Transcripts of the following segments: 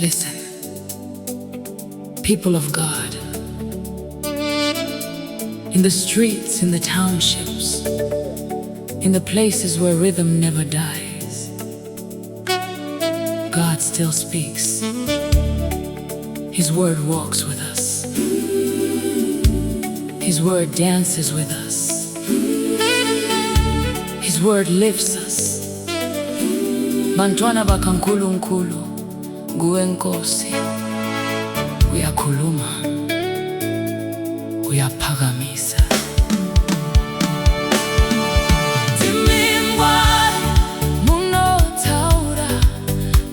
Listen, people of God, in the streets, in the townships, in the places where rhythm never dies, God still speaks. His word walks with us. His word dances with us. His word lifts us. Bantwana bakaNkulunkulu, Nguwe Nkosi, uyakhuluma, uyaphakamisa. Ndimi Mwari, munotaura,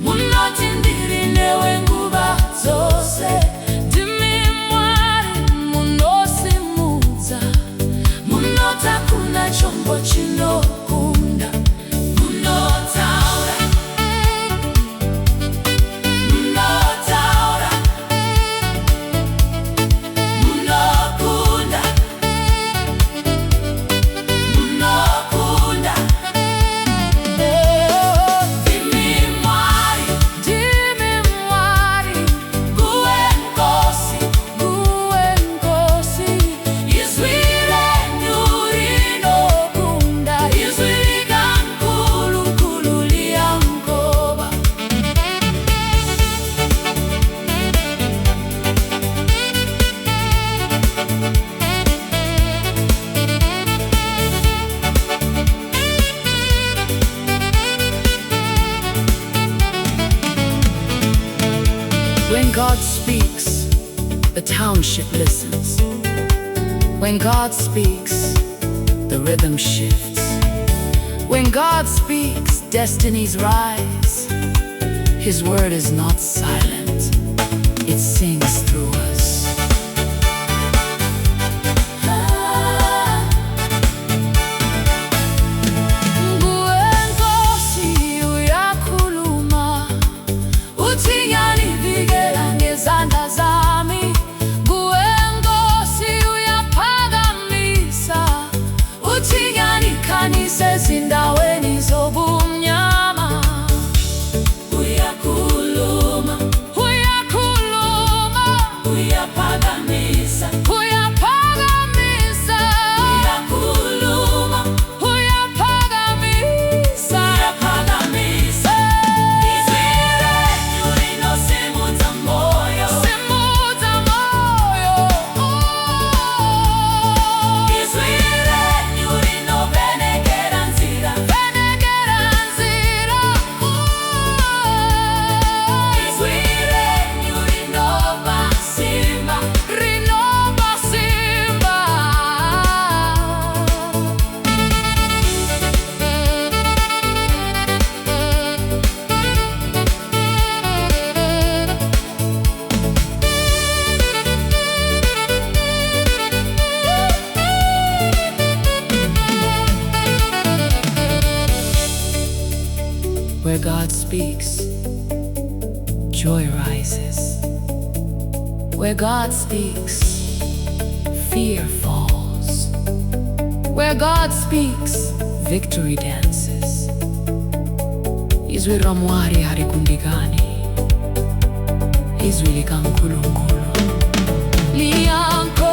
munotindiri newe nguva dzose. Ndimi Mwari, munosimudza, munota kuna chombo chinokunda. When God speaks, the township listens. When God speaks, the rhythm shifts. When God speaks, destinies rise. His word is not silent, it sings through us. Nguwe Nkosi, uyakhuluma, uyanivigela ngezandla zami. Nguwe Nkosi, uyaphakamisa, uyangikanisa ezindaweni zobumnyama. Uyakhuluma, uyakhuluma, uyaphakamisa, uyaphakamisa. Uyakhuluma, uyaphakamisa, uyaphakamisa. Izwi lenyu linosimudza moyo, simudza moyo. Izwi lenyu linovenekera nzira, venekera nzira. Izwi lenyu rinova simba, rinova simba. Where God speaks, joy rises. Where God speaks, fear falls. Where God speaks, victory dances. Izwi raMwari, harikundikani. Izwi likaNkulunkulu, liyanqoba.